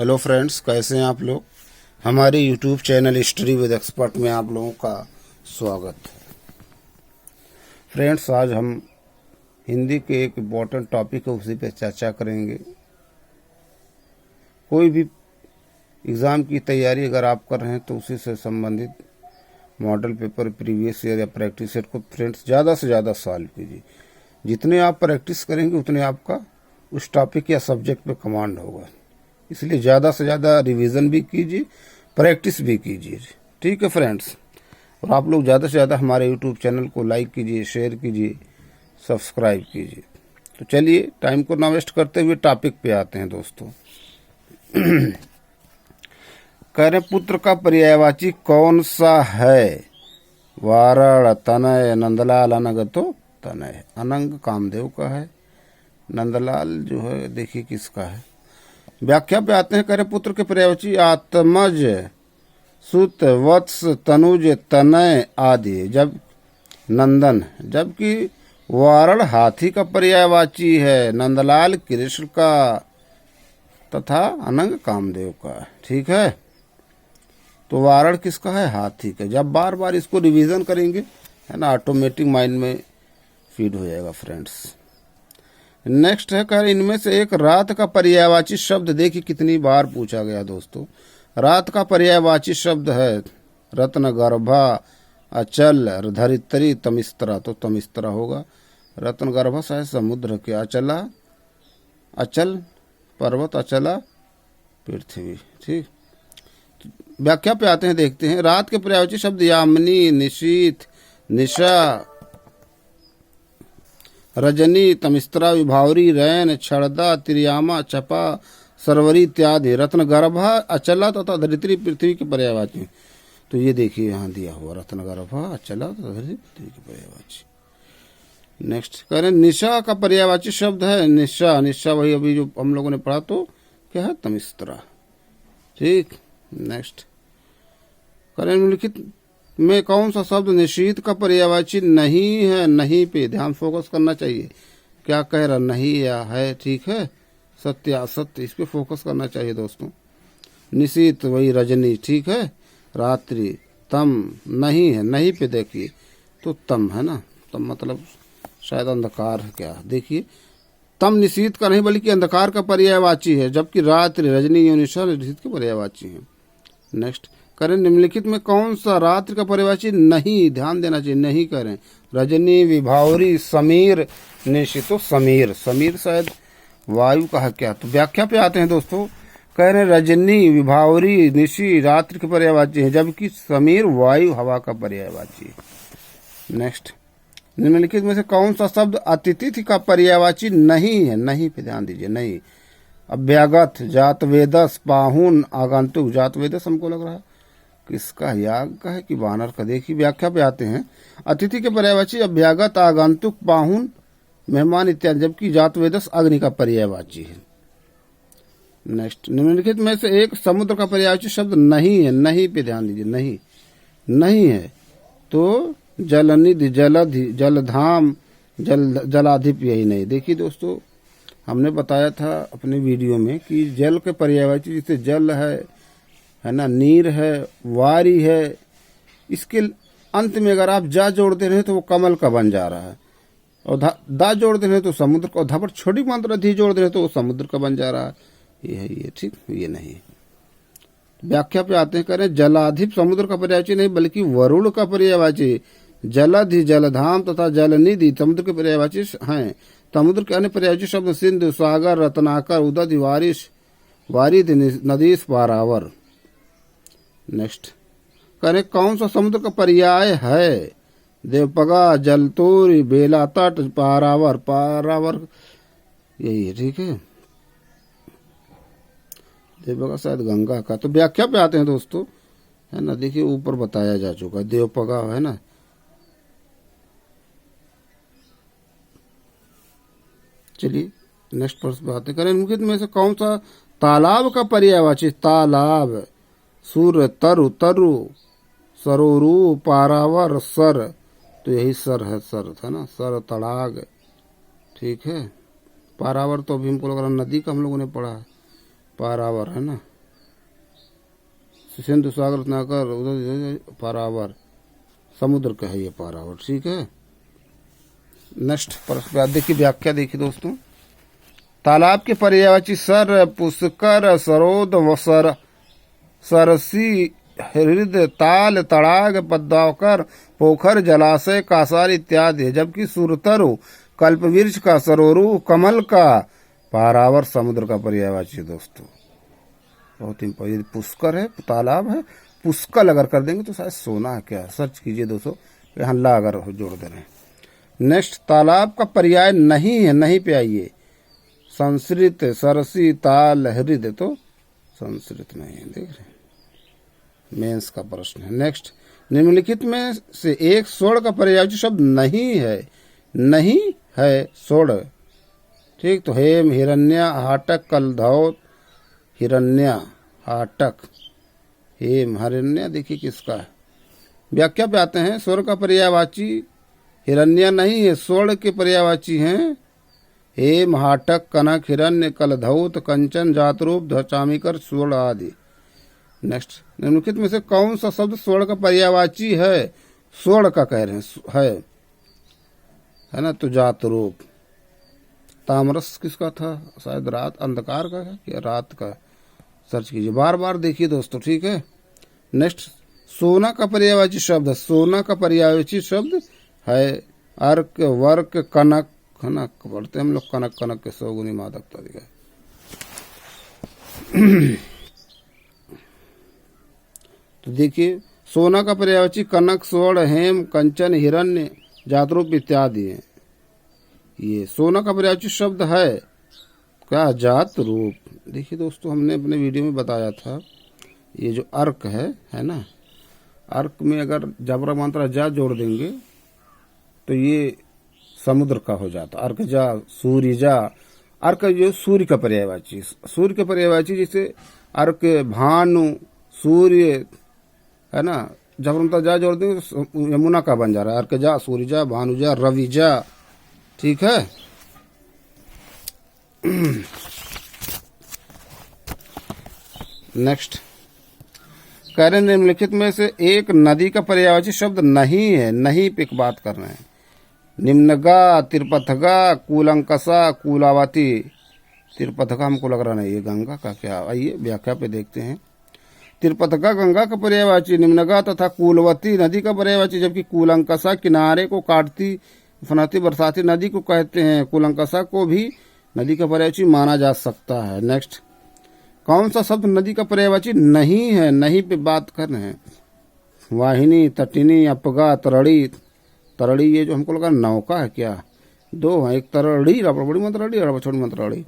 Hello friends, कैसे हैं आप लोग। हमारे YouTube channel history with expert में आप लोगों का स्वागत है। फ्रेंड्स, आज हम हिंदी के एक इम्पोर्टेंट टॉपिक है, उसी पे चर्चा करेंगे। कोई भी एग्ज़ाम की तैयारी अगर आप कर रहे हैं तो उसी से संबंधित मॉडल पेपर, प्रीवियस ईयर या प्रैक्टिस सेट को फ्रेंड्स ज़्यादा से ज़्यादा सॉल्व कीजिए। जितने आप प्रैक्टिस करेंगे उतने आपका उस टॉपिक या सब्जेक्ट पे कमांड होगा। इसलिए ज़्यादा से ज़्यादा रिवीजन भी कीजिए, प्रैक्टिस भी कीजिए। ठीक है फ्रेंड्स, और आप लोग ज़्यादा से ज़्यादा हमारे यूट्यूब चैनल को लाइक कीजिए, शेयर कीजिए, सब्सक्राइब कीजिए। तो चलिए, टाइम को ना वेस्ट करते हुए टॉपिक पे आते हैं दोस्तों। कह रहे पुत्र का पर्यायवाची कौन सा है? वारण, तनय, नंदलाल, अनगतो तनय। अनंग कामदेव का है, नंदलाल जो है देखिए किसका है। व्याख्या पे आते हैं। कह रहे पुत्र के पर्यायवाची आत्मज, सुत, वत्स, तनुज, तनय आदि। जब नंदन, जबकि वारण हाथी का पर्यायवाची है, नंदलाल कृष्ण का तथा अनंग कामदेव का। ठीक है, तो वारण किसका है? हाथी का। जब बार बार इसको रिवीजन करेंगे है ना, ऑटोमेटिक माइंड में फीड हो जाएगा फ्रेंड्स। नेक्स्ट है, कह इनमें से एक रात का पर्यायवाची शब्द। देखिए कितनी बार पूछा गया दोस्तों। रात का पर्यायवाची शब्द है रत्न गर्भा, अचल, धरित्री, तमिस्त्रा। तो तमिस्त्रा होगा। रत्न गर्भा शायद समुद्र के, अचला अचल पर्वत, अचला पृथ्वी। ठीक, व्याख्या पे आते हैं, देखते हैं। रात के पर्यायवाची शब्द यामिनी, निशीथ, निशा, रजनी, तमिस्त्रा, विभावरी, रैन, छड़दा, तिरयामा, चपा, सरवरी इत्यादि। रत्नगर्भा, अचला तथा धरित्री पृथ्वी के पर्यायवाची। तो ये देखिए यहाँ दिया हुआ, रत्नगर्भा, अचला तथा धरित्री पृथ्वी के पर्यायवाची। नेक्स्ट करें, निशा का पर्यायवाची शब्द है निशा। निशा वही अभी जो हम लोगों ने पढ़ा, तो क्या है? तमिस्त्रा। ठीक, नेक्स्ट करें, निम्नलिखित में कौन सा शब्द निषीध का पर्यायवाची नहीं है? नहीं पे ध्यान फोकस करना चाहिए। क्या कह रहा? नहीं या है। ठीक है, सत्य असत्य, इस पे फोकस करना चाहिए दोस्तों। निशीथ वही रजनी। ठीक है, रात्रि। तम नहीं है, नहीं पे देखिए तो तम है ना, तम मतलब शायद अंधकार है क्या। देखिए, तम निशीथ का नहीं बल्कि अंधकार का पर्यायवाची है, जबकि रात्रि, रजनी, निशा निषीथ के पर्यायवाची है। नेक्स्ट करें, निम्नलिखित में कौन सा रात्रि का पर्यायवाची नहीं? ध्यान देना चाहिए, नहीं करें। रजनी, विभावरी, समीर, निशी। तो समीर, समीर शायद वायु का है क्या। तो व्याख्या पे आते हैं दोस्तों। कह रहे रजनी, विभावरी, निशी रात्रि के पर्यायवाची है, जबकि समीर वायु, हवा का पर्यायवाची है। नेक्स्ट, निम्नलिखित में से कौन सा शब्द अतिथि का पर्यायवाची नहीं है? नहीं पे ध्यान दीजिए, नहीं। अभ्यागत, जातवेदस, पाहुन, आगंतुक। जातवेदस हमको लग रहा है किसका, याग का है कि वानर का। देखिए व्याख्या पे आते हैं। अतिथि के पर्यायवाची अभ्यागत, आगंतुक, पाहुन, मेहमान इत्यादि, जबकि जातवेदस अग्नि का पर्यायवाची है। नेक्स्ट, निम्नलिखित में से एक समुद्र का पर्यायवाची शब्द नहीं है। नहीं पे ध्यान दीजिए, नहीं, नहीं है। तो जलनिधि, जलधि, जलधाम, जलाधिप, यही नहीं। देखिए दोस्तों, हमने बताया था अपने वीडियो में कि जल के पर्यायवाची जैसे जल है ना, नीर है, वारी है। इसके अंत में अगर आप जा जोड़ते रहे तो वो कमल का बन जा रहा है, और दा जोड़ते रहे तो समुद्र का, और धा पर छोटी मात्रा धी जोड़ रहे तो वो समुद्र का बन जा रहा है। ये है ये। ठीक, ये नहीं। व्याख्या पे आते हैं। करें, जलाधिप समुद्र का पर्यायवाची नहीं बल्कि वरुण का पर्यायवाची। जलधि, जलधाम तथा जलनिधि समुद्र के पर्यायवाची हैं। समुद्र के अन्य पर्यायवाची शब्द सिंधु, सागर, रत्नाकर, उदधि, वारिश, वारिधि, नदीश, पारावर। नेक्स्ट करें, कौन सा समुद्र का पर्याय है? देवपगा, जलतोरी, बेला तट, पारावर। पारावर यही है। ठीक है, देवपगा शायद गंगा का। तो व्याख्या पे आते हैं दोस्तों, है ना। देखिए ऊपर बताया जा चुका, देवपगा है ना। चलिए नेक्स्ट प्रश्न पे आते करें, निम्नलिखित में से कौन सा तालाब का पर्यायवाची? तालाब, सूर्य, तरु, तरु, सरोरु, पारावर, सर। तो यही सर है, सर था ना, सर, तड़ाग। ठीक है, पारावर तो अभी हमको लग रहा नदी का हम लोगों ने पढ़ा है, पारावर है ना। सिंधु सागर रत्नाकर उधर पारावर, समुद्र का है ये पारावर, ठीक है। नेक्स्ट प्रश्न देखिए, व्याख्या देखिए दोस्तों। तालाब के पर्यायवाची सर, पुष्कर, सरोद, वसर, सरसी, हृद, ताल, तड़ाग, पद्माकर, पोखर, जलाशय, कासार इत्यादि है। जबकि सुरतरु कल्पवृक्ष का, सरोरु कमल का, पारावर समुद्र का पर्यायवाची है दोस्तों। बहुत इंपॉर्टेंट। पुष्कर है, तालाब है, पुष्कल अगर कर देंगे तो शायद सोना है क्या, सर्च कीजिए दोस्तों, यहाँ ला अगर जोड़ दे रहे हैं। नेक्स्ट, तालाब का पर्याय नहीं है, नहीं पे आइए। संस्कृत, सरसी, ताल, हृदय, तो संस्कृत नहीं है, देख रहे हैं, मेंस का प्रश्न है। नेक्स्ट, निम्नलिखित में से एक स्वर्ण का पर्यायवाची शब्द नहीं है, नहीं है स्वर्ण, ठीक। तो हेम, हिरण्य, हाटक, कलधौत, हिरण्य, हाटक, हेम, हिरण्य, देखिए किसका है। व्याख्या पे आते हैं। स्वर्ण का पर्यायवाची हिरण्य नहीं है, स्वर्ण के पर्यायवाची हैं हेम, हाटक, कनक, हिरण्य, कलधौत, कंचन, जातरूप, ध्वचामीकर, स्वर्ण आदि। नेक्स्ट, निम्नलिखित में से कौन सा शब्द स्वर्ण का पर्यायवाची है? स्वर्ण का कह रहे हैं, है ना, तो जातरूप। तामरस किसका था? शायद रात, अंधकार का है या रात का, सर्च कीजिए, बार बार देखिए दोस्तों, ठीक है। नेक्स्ट, सोना का पर्यायवाची शब्द है, सोना का पर्यायवाची शब्द है अर्क, वर्क, कनक, कनक पढ़ते हम लोग, कनक, कनक के सौगुनी मादकता दिखा। तो देखिए, सोना का पर्यायवाची कनक, स्वर्ण, हेम, कंचन, हिरण्य, जातरूप इत्यादि है। ये सोना का पर्यायवाची शब्द है क्या? जात रूप। देखिए दोस्तों, हमने अपने वीडियो में बताया था, ये जो अर्क है ना, अर्क में अगर जबरा मात्रा जा जोड़ देंगे तो ये समुद्र का हो जाता। अर्क जा, सूर्य जा, अर्क जो सूर्य का पर्यायवाची, सूर्य के पर्यायवाची जैसे अर्क, भानु, सूर्य, है ना, जबरमता जा जोड़ देंगे तो यमुना का बन जा रहा है। अर्क जा, सूर्य जा, भानु जा, रवि जा, ठीक है। नेक्स्ट, कह रहे निम्नलिखित में से एक नदी का पर्यायवाची शब्द नहीं है, नहीं पे बात कर रहे हैं। निम्नगा, तिरपथगा, कूलंकसा, कूलावती। तिरपथगा हमको लग रहा नहीं, ये गंगा का क्या? आइए व्याख्या पे देखते हैं। तिरपथगा गंगा का पर्यायवाची, निम्नगा तथा कूलवती नदी का पर्यायवाची, जबकि कूलंकसा किनारे को काटती फनाती बरसाती नदी को कहते हैं। कूलंकसा को भी नदी का पर्यायवाची माना जा सकता है। नेक्स्ट, कौन सा शब्द नदी का पर्यायवाची नहीं है? नहीं पे बात कर रहे हैं। वाहिनी, तटिनी, अपगा, तरड़ी। तरड़ी ये जो हमको लगा नौका है क्या? दो है, एक तरड़ी, बड़ी मंत्रड़ी और छोटी मंत्रड़ी।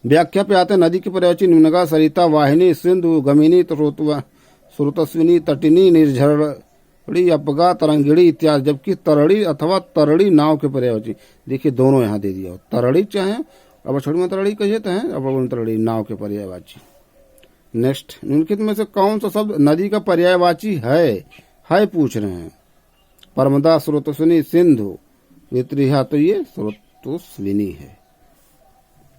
व्याख्या पे आते हैं। नदी के पर्यायवाची निम्नगा, सरिता, वाहिनी, सिंधु, गमिनी, स्रोतस्विनी, तटिनी, निर्झरड़ी, अपगा, तरंगिणी इत्यादि। जबकि तरड़ी अथवा तरड़ी नाव के पर्यायवाची, देखिए दोनों यहाँ दे दिया, तरड़ी चाहे अब छोटी मंत्रड़ी कहिए तो है, अब मंत्रड़ी नाव के पर्यायवाची। नेक्स्ट, निम्नलिखित में से कौन सा शब्द नदी का पर्यायवाची है पूछ रहे हैं। परमदा, स्रोतस्विनी, सिंधु, वित्रिहा, तो ये स्रोतस्विनी है।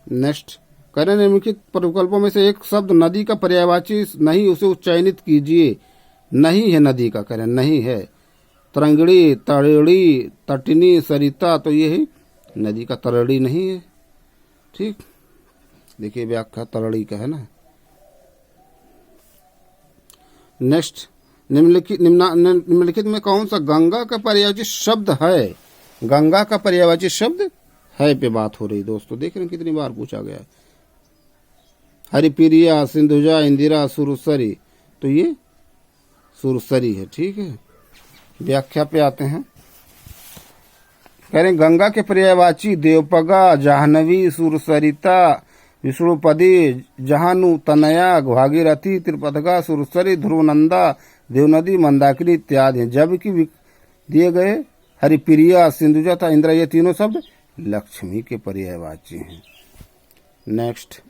नेक्स्ट, कह रहे निम्नलिखित विकल्पों में से एक शब्द नदी का पर्यायवाची नहीं, उसे उच्चायनित कीजिए। नहीं है नदी का, कह रहे नहीं है। तरंगिणी, तड़ड़ी, तटिनी, सरिता, तो ये ही नदी का, तरड़ी नहीं है, ठीक। देखिए व्याख्या तरड़ी का है ना। नेक्स्ट, निम्नलिखित में कौन सा गंगा का पर्यायवाची शब्द है? गंगा का पर्यायवाची शब्द है पे बात हो रही दोस्तों, देख रहे हैं कितनी बार पूछा गया। हरिप्रिया, सिंधुजा, इंदिरा, सुरसरी, तो ये सुरसरी है, ठीक है। व्याख्या पे आते हैं। कह रहे गंगा के पर्यायवाची देवपगा, जाह्नवी, सुरसरिता, विष्णुपदी, जहानु, तनया, भागीरथी, त्रिपथगा, सुरसरी, ध्रुवनंदा, देवनदी, मंदाकिनी इत्यादि हैं। जबकि दिए गए हरिप्रिया, सिंधुजा तथा इंदिरा ये तीनों शब्द लक्ष्मी के पर्यायवाची हैं। नेक्स्ट,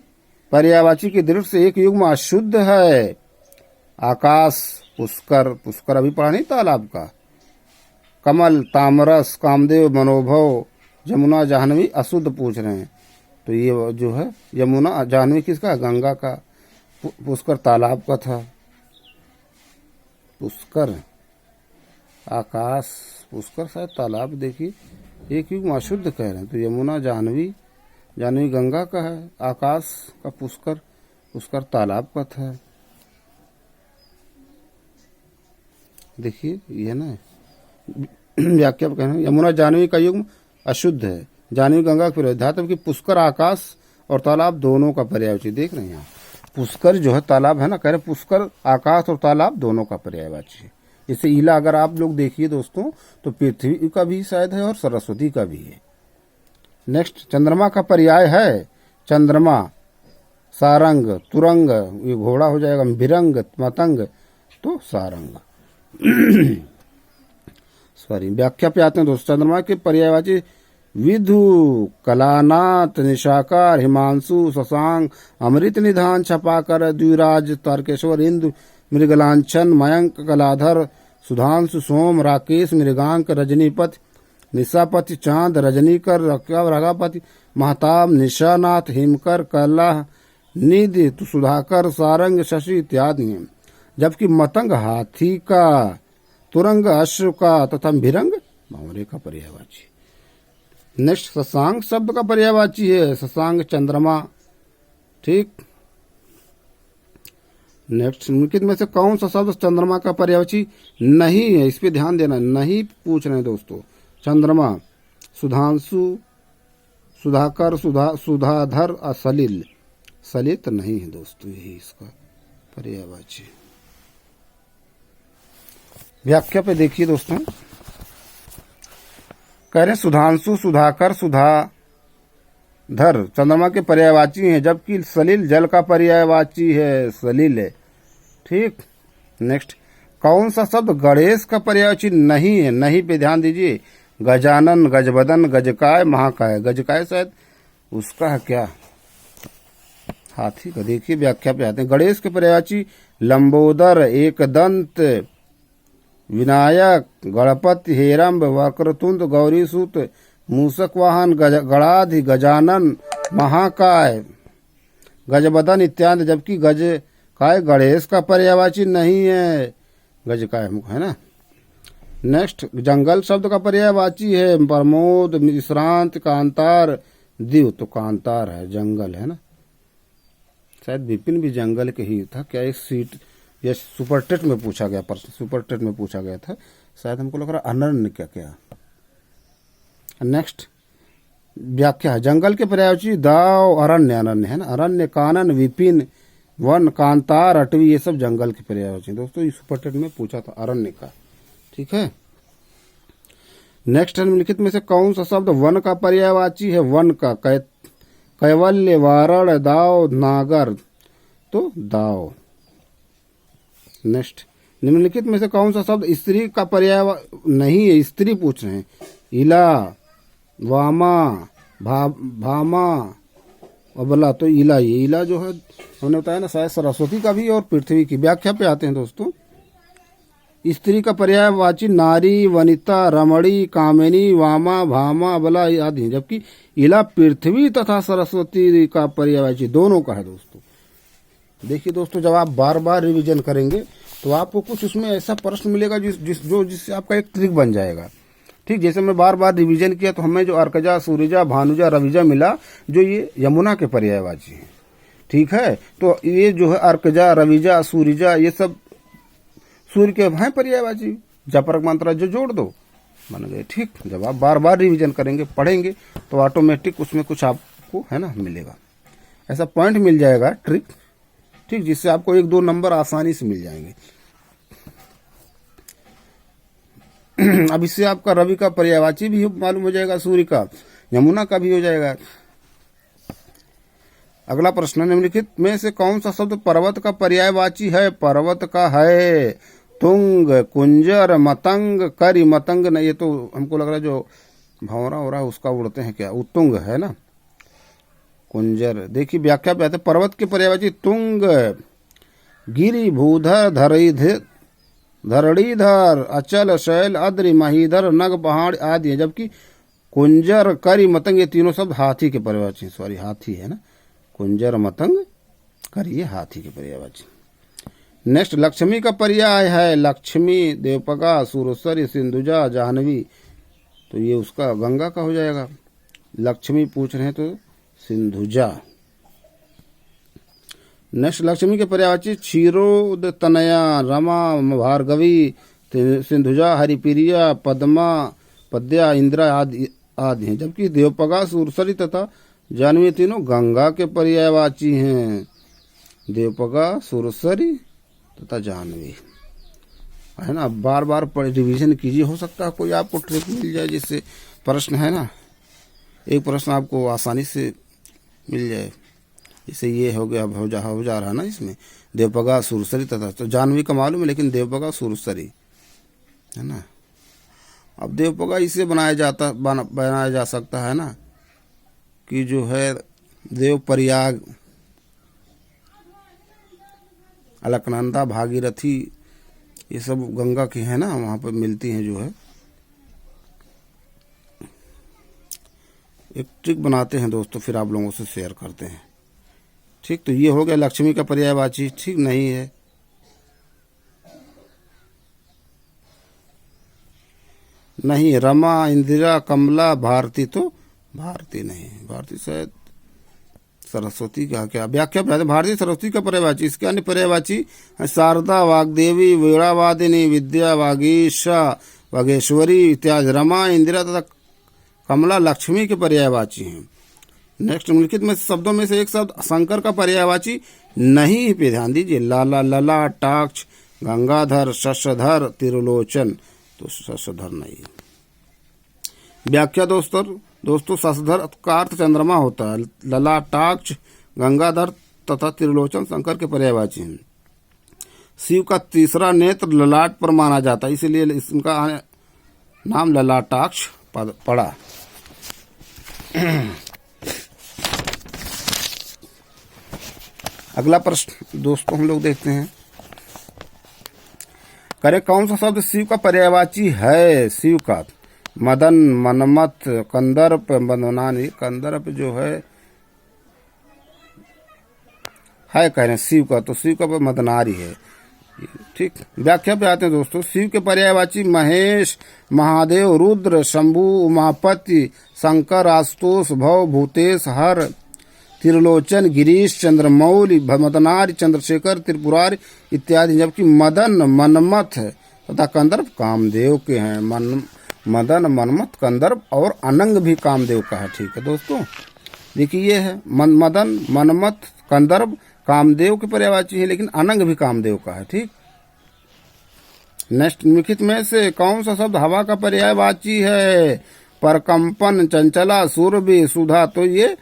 पर्यायवाची की दृष्टि से एक युग्म अशुद्ध है। आकाश, पुष्कर, पुष्कर अभी पढ़ा नहीं तालाब का। कमल, तामरस, कामदेव, मनोभव, यमुना, जाह्नवी अशुद्ध पूछ रहे हैं। तो ये जो है यमुना, जाह्नवी किसका? गंगा का। पुष्कर तालाब का था। पुष्कर, आकाश, पुष्कर शायद तालाब। देखिए ये क्यों अशुद्ध कह रहे हैं, तो यमुना जाह्नवी, जाह्नवी गंगा का है, आकाश का पुष्कर, पुष्कर तालाब का था। देखिए ये ना व्याख्या कहना यमुना जाह्नवी का युग्म अशुद्ध है, जाह्नवी गंगा का पर्याय, धातु की पुष्कर आकाश और तालाब दोनों का पर्यायवाची। देख रहे हैं यहाँ पुष्कर जो है तालाब है ना, कह रहे पुष्कर आकाश और तालाब दोनों का पर्यायवाची है। जैसे ईला अगर आप लोग देखिए दोस्तों तो पृथ्वी का भी शायद है और सरस्वती का भी है। नेक्स्ट चंद्रमा का पर्याय है चंद्रमा, सारंग, तुरंग, ये घोड़ा हो जाएगा, बिरंग, मतंग, तो सारंग। सॉरी व्याख्या पे आते हैं दोस्तों। चंद्रमा के पर्यायवाची विधु, कलानाथ, निशाकार, हिमांशु, शशांक, अमृत निधान, छपाकर, द्विराज, तारकेश्वर, इंदु, मृगलांछन, मयंक, कलाधर, सुधांशु, सोम, राकेश, मृगांक, रजनीपति, निशापति, चांद, रजनीकर, रगापति, महताब, निशानाथ, हिमकर, कला, निधि, सुधाकर, सारंग, शशि इत्यादि हैं। जबकि मतंग हाथी का, तुरंग अश्व का तथा भिरंग भंवरे का पर्यायवाची। नेक्स्ट शशांक शब्द का पर्यायवाची है शशांक चंद्रमा। ठीक। नेक्स्ट निम्नलिखित में से कौन सा शब्द चंद्रमा का पर्यायवाची नहीं है, इस पे ध्यान देना, नहीं पूछ रहे हैं दोस्तों। चंद्रमा, सुधांशु, सुधाकर, सुधाधर, सलिल, सलित नहीं है दोस्तों, यही इसका पर्यायवाची। व्याख्या पे देखिए दोस्तों, कह रहे सुधांशु, सुधाकर, सुधाधर चंद्रमा के पर्यायवाची हैं, जबकि सलिल जल का पर्यायवाची है, सलिल है। ठीक। नेक्स्ट कौन सा शब्द गणेश का पर्यायवाची नहीं है, नहीं पे ध्यान दीजिए। गजानन, गजबदन, गजकाय, महाकाय, गजकाय शायद उसका है क्या, हाथी का। देखिए व्याख्या पे आते हैं। गणेश के पर्यायवाची लंबोदर, एकदंत, विनायक, गणपति, हेरम्ब, वक्रतुंड, गौरीसूत, मूषक वाहन, गणाधि, गजानन, महाकाय, गजबदन इत्यादि। जबकि गजकाय गणेश का पर्यायवाची नहीं है, गजकाय मुख है ना। नेक्स्ट जंगल शब्द का पर्यायवाची है प्रमोद, विश्रांत, कांतार, दीव, तो कांतार है, जंगल है ना। शायद विपिन भी जंगल के ही था क्या, एक सीट ये सुपर टेट में पूछा गया, प्रश्न सुपर टेट में पूछा गया था, शायद हमको लग रहा अरण्य क्या। नेक्स्ट व्याख्या जंगल के पर्यायवाची दाव, अरण्य, अरण्य है ना, अरण्य, कानन, विपिन, वन, कांतार, अटवी, ये सब जंगल के पर्यायवाची दोस्तों, ये सुपर टेट में पूछा था अरण्य का। ठीक है। नेक्स्ट निम्नलिखित में से कौन सा शब्द वन का पर्यायवाची है, वन का, कैवल्य, वारण, दाव, नागर, तो दाव। नेक्स्ट निम्नलिखित में से कौन सा शब्द स्त्री का पर्याय नहीं है, स्त्री पूछ रहे हैं। इला, वामा, भामा, अबला, तो इला, ये इला जो है हमने बताया ना शायद सरस्वती का भी और पृथ्वी की। व्याख्या पे आते हैं दोस्तों। स्त्री का पर्यायवाची नारी, वनिता, रमणी, कामिनी, वामा, भामा, अबला आदि, जबकि इला पृथ्वी तथा सरस्वती का पर्यायवाची दोनों का है दोस्तों। देखिए दोस्तों, जब आप बार बार रिवीजन करेंगे तो आपको कुछ उसमें ऐसा प्रश्न मिलेगा जिससे आपका एक ट्रिक बन जाएगा। ठीक, जैसे मैं बार बार रिवीजन किया तो हमें जो अर्कजा, सूर्यजा, भानुजा, रविजा मिला, जो ये यमुना के पर्यायवाची है। ठीक है, तो ये जो है अर्कजा, रविजा, सूर्यजा, ये सब सूर्य के हैं पर्यायवाची, जपरक मंत्र जो जोड़ दो बन गए। ठीक, जब आप बार बार रिवीजन करेंगे, पढ़ेंगे तो ऑटोमेटिक उसमें कुछ आपको है ना मिलेगा, ऐसा पॉइंट मिल जाएगा, ट्रिक। ठीक, जिससे आपको 1-2 नंबर आसानी से मिल जाएंगे। अब इससे आपका रवि का पर्यायवाची भी मालूम हो जाएगा, सूर्य का, यमुना का भी हो जाएगा। अगला प्रश्न, निम्नलिखित में से कौन सा शब्द पर्वत का पर्यायवाची है? पर्वत का है तुंग, कुंजर, मतंग, करी, मतंग नहीं, ये तो हमको लग रहा है जो भंवरा हो रहा है उसका उड़ते हैं क्या, उत्तुंग है ना, कुंजर। देखिए व्याख्या पे आते, पर्वत के पर्यायवाची तुंग, गिरि, भूधर, धरणीधर, अचल, शैल, अद्रि, महीधर, नग, पहाड़ आदि है। जबकि कुंजर, करी, मतंग ये तीनों शब्द हाथी के पर्यायवाची, सॉरी हाथी है ना, कुंजर, मतंग, करी ये हाथी के पर्यायवाची। नेक्स्ट लक्ष्मी का पर्याय है लक्ष्मी, देवपगा, सुरसरी, सिंधुजा, जाह्नवी। तो ये उसका गंगा का हो जाएगा। लक्ष्मी पूछ रहे हैं तो सिंधुजा। नेक्स्ट लक्ष्मी के पर्यायवाची क्षीरोद, तनया, रमा, भार्गवी, सिंधुजा, हरिप्रिया, पद्मा, पद्या, इंदिरा आदि आदि हैं। जबकि देवपगा, सुरसरी तथा जाह्नवी तीनों गंगा के पर्यायवाची हैं। देवपगा, सुरसरी तथा जाह्नवी, है ना। बार बार रिवीजन कीजिए, हो सकता है कोई आपको ट्रिक मिल जाए जिससे प्रश्न, है ना, एक प्रश्न आपको आसानी से मिल जाए। जैसे ये हो गया, हो जा रहा ना इसमें देवपगा, सुरसरी तथा, तो जाह्नवी का मालूम है लेकिन देवपगा, सुरसरी, है ना। अब देवपगा इसे बनाया जा सकता है ना कि जो है देव प्रयाग, अलकनंदा, भागीरथी, ये सब गंगा की है ना, वहां पर मिलती हैं जो है। एक ट्रिक बनाते हैं दोस्तों, फिर आप लोगों से शेयर करते हैं। ठीक, तो ये हो गया लक्ष्मी का पर्यायवाची। ठीक नहीं है, नहीं। रमा, इंदिरा, कमला, भारती, तो भारती नहीं, भारती शायद सरस्वती का क्या व्याख्या। भारती सरस्वती का पर्यायवाची। इसके अन्य पर्यायवाची शारदा, वाग्देवी, वीणावादिनी, विद्या, वागीशा, वागेश्वरी इत्यादि। रमा, इंदिरा तथा कमला लक्ष्मी के पर्यायवाची हैं। नेक्स्ट निम्नलिखित में शब्दों में से एक शब्द शंकर का पर्यायवाची नहीं पे ध्यान दीजिए। लाला, लला, टाक्ष, गंगाधर, शशधर, त्रिलोचन, तो शशधर नहीं। व्याख्या दोस्तों शशधर का अर्थ चंद्रमा होता है। ललाटाक्ष, गंगाधर तथा त्रिलोचन शंकर के पर्यायवाची हैं। शिव का तीसरा नेत्र ललाट पर माना जाता है, इसलिए इसका नाम ललाटाक्ष पड़ा। अगला प्रश्न दोस्तों हम लोग देखते हैं, करे कौन सा शब्द शिव का पर्यायवाची है। शिव का मदन, मनमथ, कंदर्प, मदनानी। कंदर्प जो है कह रहे हैं शिव का, तो शिव का मदनारी है। ठीक, व्याख्या पे आते हैं दोस्तों। शिव के पर्यायवाची महेश, महादेव, रुद्र, शंभु, उमापति, शंकर, आशुतोष, भव, भूतेश, हर, त्रिलोचन, गिरीश, चंद्रमौली, मदनारी, चंद्रशेखर, त्रिपुरारी इत्यादि। जबकि मदन, मनमथ तथा कंदर्प कामदेव के हैं। मदन, मनमथ, कंदर्प और अनंग भी कामदेव का है। ठीक है दोस्तों, देखिए ये है मदन, मनमथ, कंदर्प कामदेव के पर्यायवाची है, लेकिन अनंग भी कामदेव का है। ठीक, नेक्स्ट निम्नलिखित में से कौन सा शब्द हवा का पर्यायवाची है। परकंपन, चंचला, सुरभि, सुधा, तो ये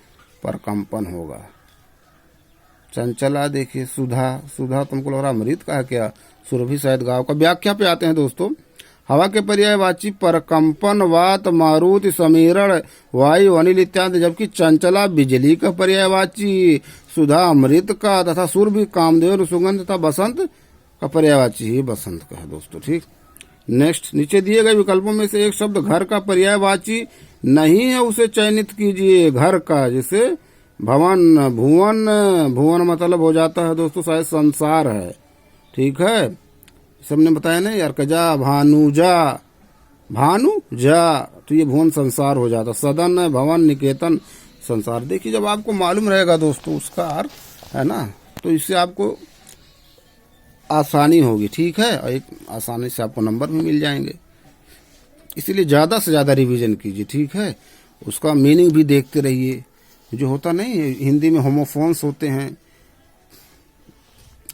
परकंपन होगा। चंचला देखिए, सुधा तुमको लग रहा अमृत का है क्या, सुरभि शायद गाँव का। व्याख्या पे आते हैं दोस्तों। हवा के पर्यायवाची परकंपन, वात, मारुति, समीरण, वायु, अनिल इत्यादि। जबकि चंचला बिजली का पर्यायवाची, सुधा अमृत का तथा सुरभि कामदेव, सुगंध तथा बसंत का पर्यायवाची ही बसंत का है दोस्तों। ठीक, नेक्स्ट नीचे दिए गए विकल्पों में से एक शब्द घर का पर्यायवाची नहीं है, उसे चयनित कीजिए। घर का, जैसे भवन, भुवन। भुवन मतलब हो जाता है दोस्तों शायद संसार है। ठीक है, सबने बताया ना, अर्कजा, भानुजा, भानुजा, तो ये भुवन संसार हो जाता। सदन, भवन, निकेतन, संसार। देखिए जब आपको मालूम रहेगा दोस्तों उसका अर्थ, है ना, तो इससे आपको आसानी होगी। ठीक है, और एक आसानी से आपको नंबर भी मिल जाएंगे। इसीलिए ज्यादा से ज्यादा रिवीजन कीजिए। ठीक है, उसका मीनिंग भी देखते रहिए। जो होता नहीं है हिंदी में होमोफोन्स होते हैं,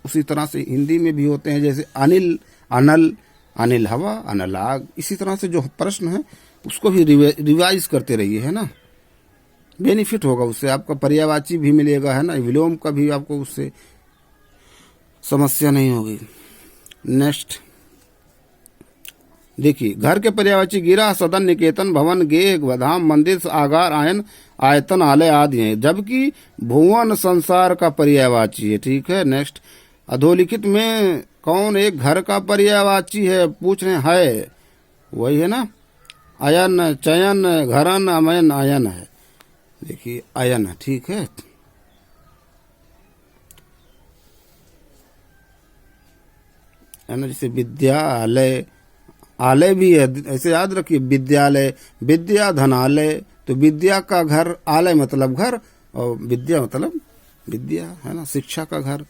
उसी तरह से हिंदी में भी होते हैं। जैसे अनिल, अनल, अनिल हवा, अनल आग। इसी तरह से जो प्रश्न है उसको भी रिवाइज करते रहिए, है ना। बेनिफिट होगा उससे, आपका पर्यायवाची भी मिलेगा, है ना, विलोम का भी आपको उससे समस्या नहीं होगी। नेक्स्ट देखिए, घर के पर्यायवाची गिरा, सदन, निकेतन, भवन, गेह, धाम, मंदिर, आगार, आयन, आयतन, आलय आदि हैं। जबकि भुवन संसार का पर्यायवाची है। ठीक है, नेक्स्ट अधोलिखित में कौन एक घर का पर्यायवाची है, पूछ रहे हैं। वही है ना, अयन, चयन, घरन, अमयन, आयन है। देखिए आयन है। ठीक है, है ना, जैसे विद्यालय, आलय भी है, ऐसे याद रखिए, विद्यालय, विद्या धनालय, तो विद्या का घर, आलय मतलब घर, और विद्या मतलब विद्या, है ना, शिक्षा का घर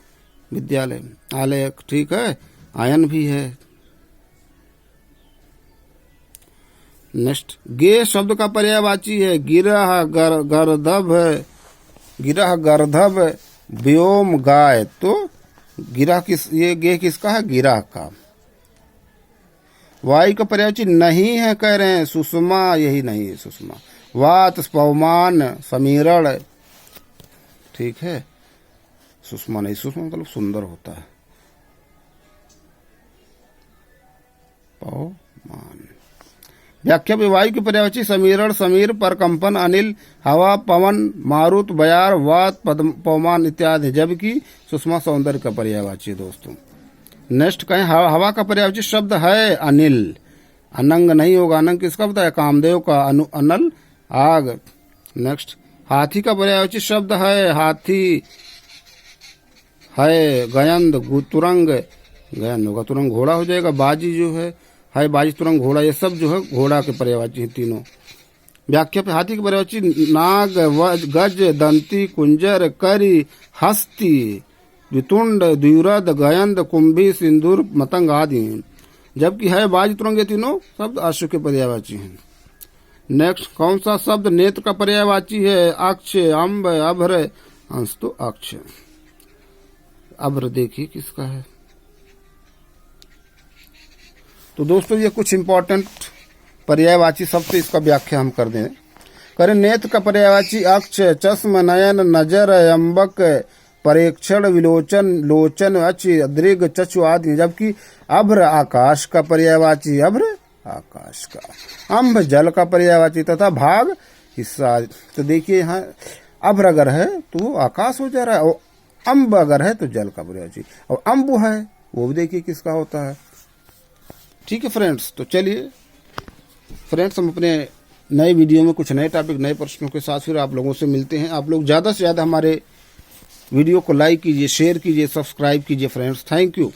विद्यालय, आलय, ठीक है। आयन भी है। नेक्स्ट, गे शब्द का पर्यायवाची है गिरह, गर्धभ है, गिरह गर्धभ, व्योम गाय, तो गिरह ये गे किसका है? गिरह का। वायु का पर्यायवाची नहीं है कह रहे हैं, सुषमा, यही नहीं है सुषमा। वात, पवमान, समीरण, ठीक है, सुषमा नहीं, सुषमा मतलब सुंदर होता है, पवमान। व्याख्या में वायु की पर्यायवाची समीरण, समीर, परकंपन, अनिल, हवा, पवन, मारुत, बयार, वात, पवमान इत्यादि, जबकि सुषमा सौंदर्य का पर्यायवाची दोस्तों। नेक्स्ट कहें हवा का पर्यायवाची शब्द है अनिल, अनंग नहीं होगा, अनंग किसका बताया? कामदेव का, अनल आग। नेक्स्ट, हाथी का पर्यायवाची शब्द है हाथी, है गयंद, तुरंग, गयंद होगा, तुरंग घोड़ा हो जाएगा, बाजी जो है बाजी, तुरंग घोड़ा, ये सब जो है घोड़ा के पर्यायवाची हैं तीनों। व्याख्या पे हाथी की पर्यायवाची नाग, गज, दंती, कुंजर, करी, हस्ती, वितुंड, द्विरद, गयंद, कुंभी, सिंदूर, मतंग आदि हैं, जबकि है बाज, तुरंग, ये तीनों शब्द अश्व के पर्यायवाची हैं। नेक्स्ट, कौन सा शब्द नेत्र का पर्यायवाची है? अक्ष, अम्ब, अभ्र, अंश तो अक्ष। अभ्र देखिए किसका है। तो दोस्तों ये कुछ इंपॉर्टेंट पर्यायवाची शब्द, इसका व्याख्या हम कर दें। करें, नेत्र का पर्यायवाची अक्ष, चश्म, नयन, नजर, अम्बक, परेक्षण, विलोचन, लोचन, अच, दृग, चक्षु आदि, जबकि अभ्र आकाश का पर्यायवाची, अभ्र आकाश का। अम्ब जल का पर्यायवाची तथा भाग हिस्सा। तो देखिए यहाँ अभ्र अगर है तो वो आकाश हो जा रहा है, और अम्ब अगर है तो जल का पर्यायवाची, और अम्बु है वो भी देखिए किसका होता है। ठीक है फ्रेंड्स, तो चलिए फ्रेंड्स, हम अपने नए वीडियो में कुछ नए टॉपिक, नए प्रश्नों के साथ फिर आप लोगों से मिलते हैं। आप लोग ज़्यादा से ज़्यादा हमारे वीडियो को लाइक कीजिए, शेयर कीजिए, सब्सक्राइब कीजिए फ्रेंड्स। Thank you.